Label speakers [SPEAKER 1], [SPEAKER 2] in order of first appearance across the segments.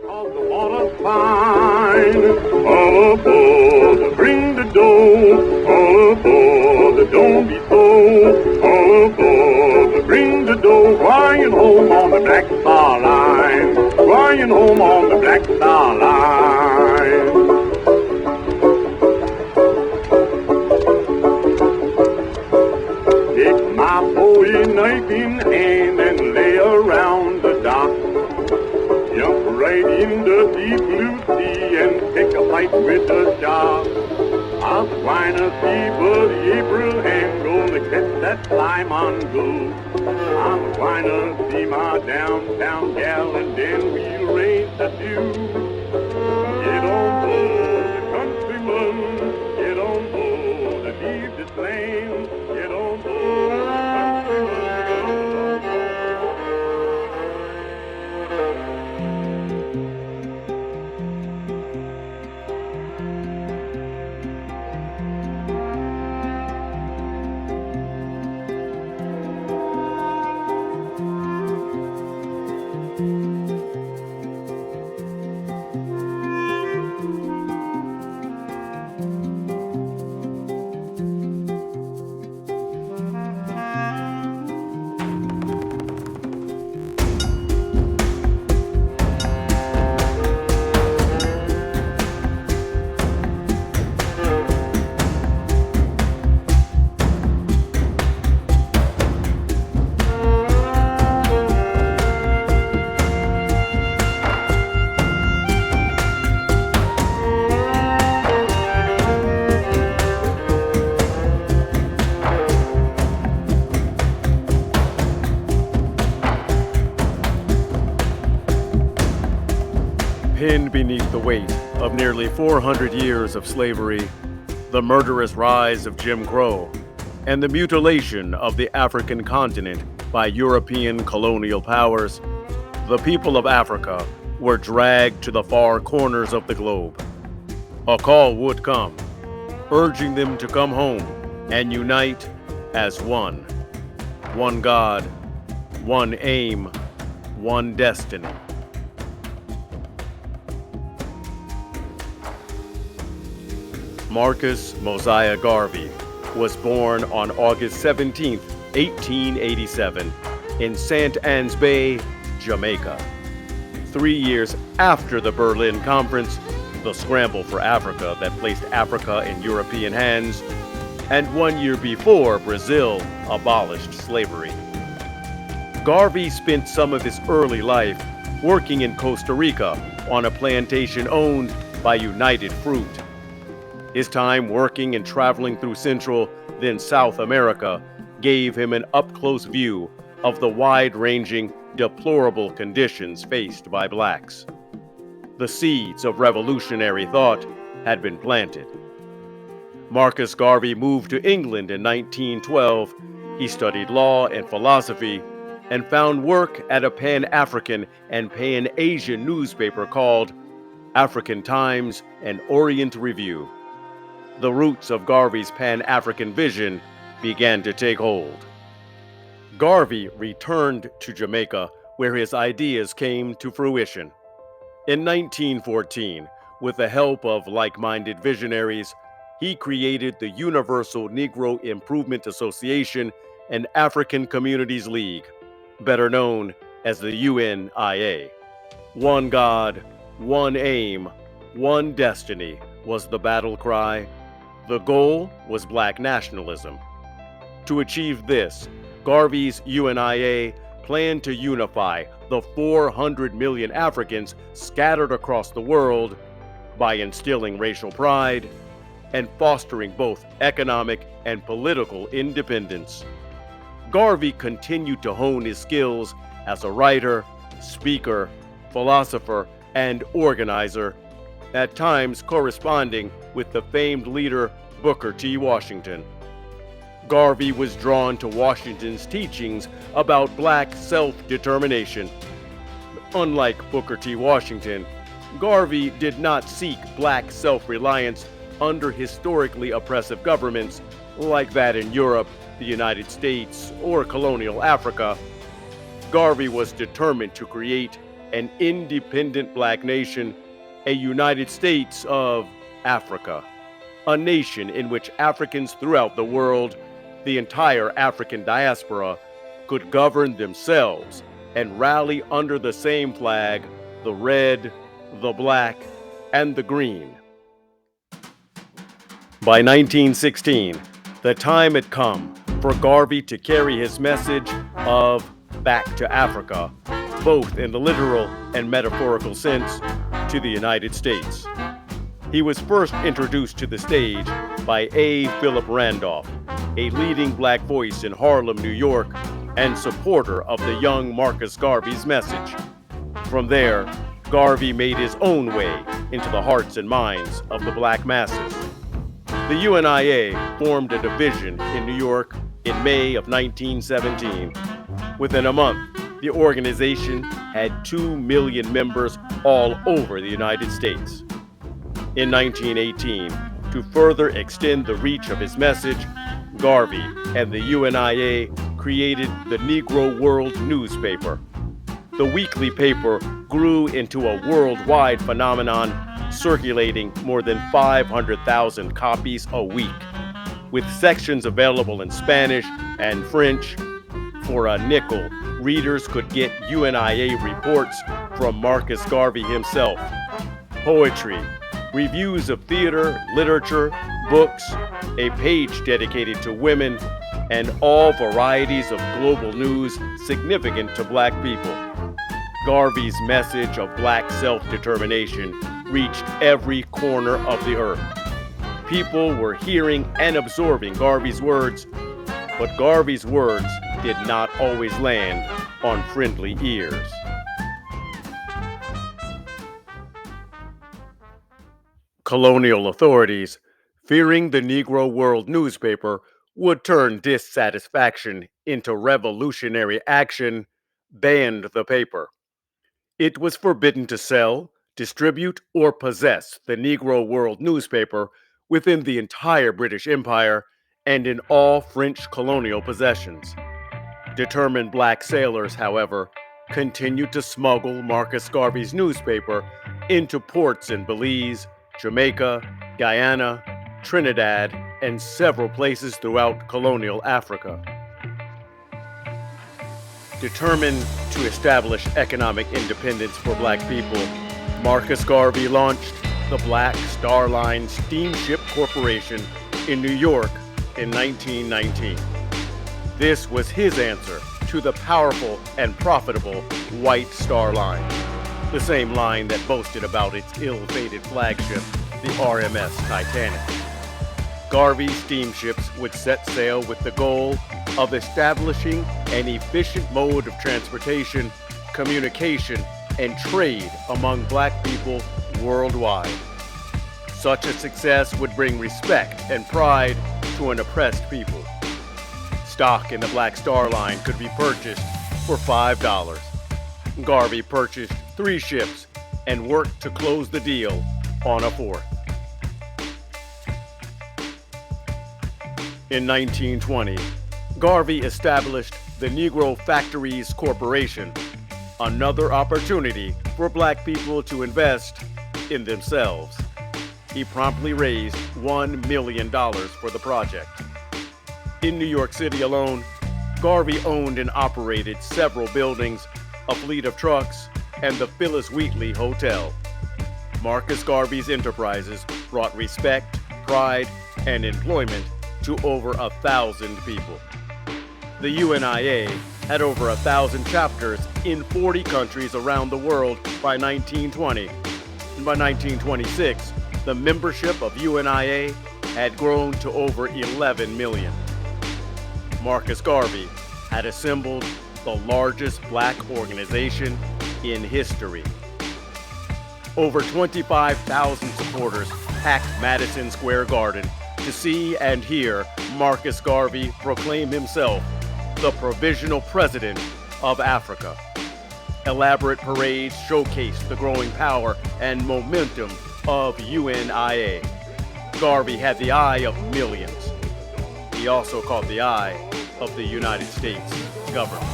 [SPEAKER 1] Cause the water's fine, all aboard, bring the dough, all aboard, don't be slow, all aboard, bring the dough, flying home on the Black Star Line, flying home on the Black Star Line. Take my bowie knife in hand and lay around the dock. Jump right in the deep blue sea and take a fight with the shark. I'll swine a sea for the April and gonna catch that slime on go. I'm gonna see my downtown gal and then we'll raise the dew. Get on board, countryman, get on board, leave this land. Get on board, countryman, get on board.
[SPEAKER 2] Pinned beneath the weight of nearly 400 years of slavery, the murderous rise of Jim Crow, and the mutilation of the African continent by European colonial powers, the people of Africa were dragged to the far corners of the globe. A call would come, urging them to come home and unite as one. One God, one aim, one destiny. Marcus Mosiah Garvey was born on August 17, 1887, in St. Ann's Bay, Jamaica. 3 years after the Berlin Conference, the scramble for Africa that placed Africa in European hands, and 1 year before Brazil abolished slavery. Garvey spent some of his early life working in Costa Rica on a plantation owned by United Fruit. His time working and traveling through Central, then South America, gave him an up-close view of the wide-ranging, deplorable conditions faced by blacks. The seeds of revolutionary thought had been planted. Marcus Garvey moved to England in 1912. He studied law and philosophy and found work at a Pan-African and Pan-Asian newspaper called African Times and Orient Review. The roots of Garvey's Pan-African vision began to take hold. Garvey returned to Jamaica, where his ideas came to fruition. In 1914, with the help of like-minded visionaries, he created the Universal Negro Improvement Association and African Communities League, better known as the UNIA. One God, one aim, one destiny was the battle cry. The goal was black nationalism. To achieve this, Garvey's UNIA planned to unify the 400 million Africans scattered across the world by instilling racial pride and fostering both economic and political independence. Garvey continued to hone his skills as a writer, speaker, philosopher, and organizer, at times corresponding with the famed leader Booker T. Washington. Garvey was drawn to Washington's teachings about black self-determination. Unlike Booker T. Washington, Garvey did not seek black self-reliance under historically oppressive governments like that in Europe, the United States, or colonial Africa. Garvey was determined to create an independent black nation, a United States of Africa, a nation in which Africans throughout the world, the entire African diaspora, could govern themselves and rally under the same flag, the red, the black, and the green. By 1916, the time had come for Garvey to carry his message of back to Africa, both in the literal and metaphorical sense, to the United States. He was first introduced to the stage by A. Philip Randolph, a leading black voice in Harlem, New York, and supporter of the young Marcus Garvey's message. From there, Garvey made his own way into the hearts and minds of the black masses. The UNIA formed a division in New York in May of 1917. Within a month, the organization had 2 million members all over the United States. In 1918, to further extend the reach of his message, Garvey and the UNIA created the Negro World newspaper. The weekly paper grew into a worldwide phenomenon, circulating more than 500,000 copies a week, with sections available in Spanish and French. For a nickel, readers could get UNIA reports from Marcus Garvey himself, poetry, reviews of theater, literature, books, a page dedicated to women, and all varieties of global news significant to black people. Garvey's message of black self-determination reached every corner of the earth. People were hearing and absorbing Garvey's words, but Garvey's words did not always land on friendly ears. Colonial authorities, fearing the Negro World newspaper would turn dissatisfaction into revolutionary action, banned the paper. It was forbidden to sell, distribute, or possess the Negro World newspaper within the entire British Empire and in all French colonial possessions. Determined black sailors, however, continued to smuggle Marcus Garvey's newspaper into ports in Belize, Jamaica, Guyana, Trinidad, and several places throughout colonial Africa. Determined to establish economic independence for black people, Marcus Garvey launched the Black Star Line Steamship Corporation in New York in 1919. This was his answer to the powerful and profitable White Star Line, the same line that boasted about its ill-fated flagship, the RMS Titanic. Garvey steamships would set sail with the goal of establishing an efficient mode of transportation, communication, and trade among black people worldwide. Such a success would bring respect and pride to an oppressed people. Stock in the Black Star Line could be purchased for $5. Garvey purchased 3 ships and worked to close the deal on a 4th. In 1920, Garvey established the Negro Factories Corporation, another opportunity for black people to invest in themselves. He promptly raised $1 million for the project. In New York City alone, Garvey owned and operated several buildings, a fleet of trucks, and the Phyllis Wheatley Hotel. Marcus Garvey's enterprises brought respect, pride, and employment to over 1,000 people. The UNIA had over 1,000 chapters in 40 countries around the world by 1920. And by 1926, the membership of UNIA had grown to over 11 million. Marcus Garvey had assembled the largest black organization in history. Over 25,000 supporters packed Madison Square Garden to see and hear Marcus Garvey proclaim himself the provisional president of Africa. Elaborate parades showcased the growing power and momentum of UNIA. Garvey had the eye of millions. He also caught the eye of the United States government.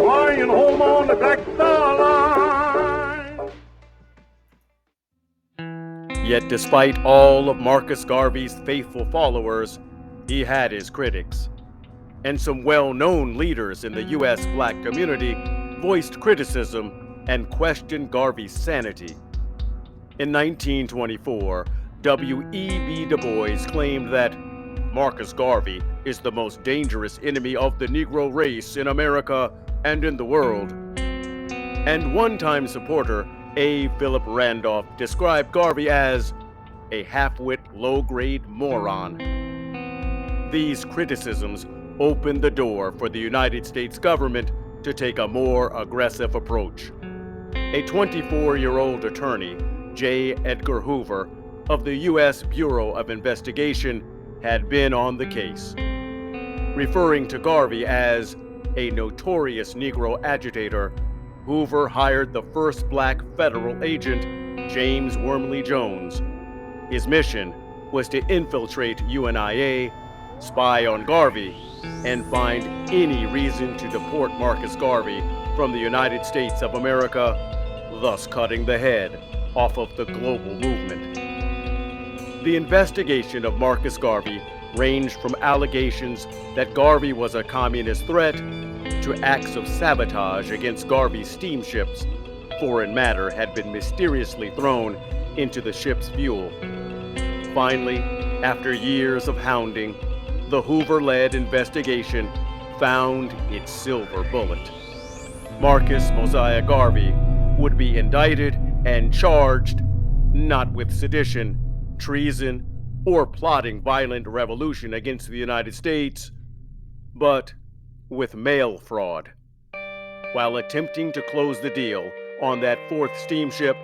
[SPEAKER 1] flying home on the Black Star Line.
[SPEAKER 2] Yet despite all of Marcus Garvey's faithful followers, he had his critics. And some well-known leaders in the U.S. black community voiced criticism and questioned Garvey's sanity. In 1924, W.E.B. Du Bois claimed that Marcus Garvey is the most dangerous enemy of the Negro race in America and in the world. And one-time supporter A. Philip Randolph described Garvey as a half-wit, low-grade moron. These criticisms opened the door for the United States government to take a more aggressive approach. A 24-year-old attorney, J. Edgar Hoover, of the U.S. Bureau of Investigation, had been on the case. Referring to Garvey as a notorious Negro agitator, Hoover hired the first black federal agent, James Wormley Jones. His mission was to infiltrate UNIA, spy on Garvey, and find any reason to deport Marcus Garvey from the United States of America, thus cutting the head off of the global movement. The investigation of Marcus Garvey ranged from allegations that Garvey was a communist threat to acts of sabotage against Garvey's steamships. Foreign matter had been mysteriously thrown into the ship's fuel. Finally, after years of hounding, the Hoover-led investigation found its silver bullet. Marcus Mosiah Garvey would be indicted and charged not with sedition, treason, or plotting violent revolution against the United States, but with mail fraud. While attempting to close the deal on that fourth steamship,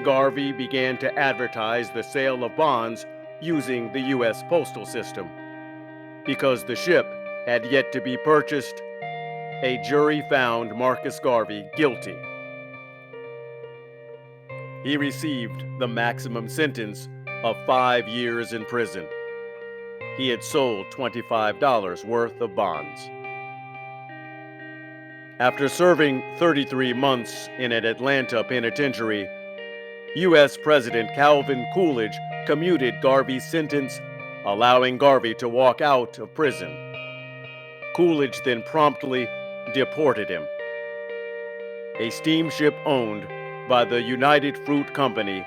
[SPEAKER 2] Garvey began to advertise the sale of bonds using the U.S. postal system. Because the ship had yet to be purchased, a jury found Marcus Garvey guilty. He received the maximum sentence of 5 years in prison. He had sold $25 worth of bonds. After serving 33 months in an Atlanta penitentiary, U.S. President Calvin Coolidge commuted Garvey's sentence, allowing Garvey to walk out of prison. Coolidge then promptly deported him. A steamship owned by the United Fruit Company,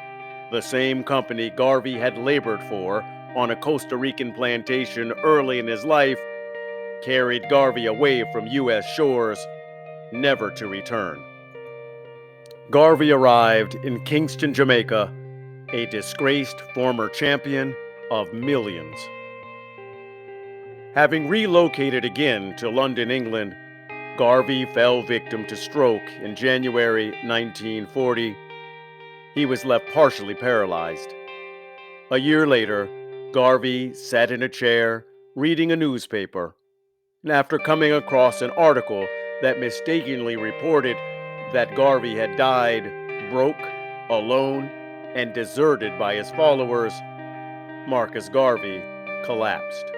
[SPEAKER 2] the same company Garvey had labored for on a Costa Rican plantation early in his life, carried Garvey away from U.S. shores, never to return. Garvey arrived in Kingston, Jamaica, a disgraced former champion of millions. Having relocated again to London, England, Garvey fell victim to stroke in January 1940. He was left partially paralyzed. A year later, Garvey sat in a chair reading a newspaper, and after coming across an article that mistakenly reported that Garvey had died broke, alone, and deserted by his followers, Marcus Garvey collapsed.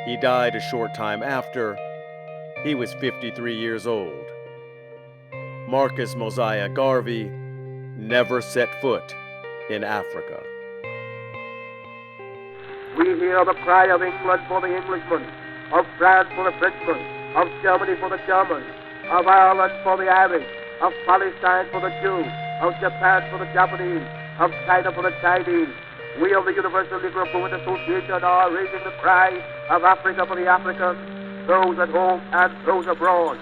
[SPEAKER 2] He died a short time after. He was 53 years old. Marcus Mosiah Garvey never set foot in Africa.
[SPEAKER 3] We hear the cry of England for the Englishman, of France for the Frenchman, of Germany for the German, of Ireland for the Irish, of Palestine for the Jew, of Japan for the Japanese, of China for the Chinese. We of the Universal Negro Movement Association are raising the cry of Africa for the Africans, those at home and those abroad.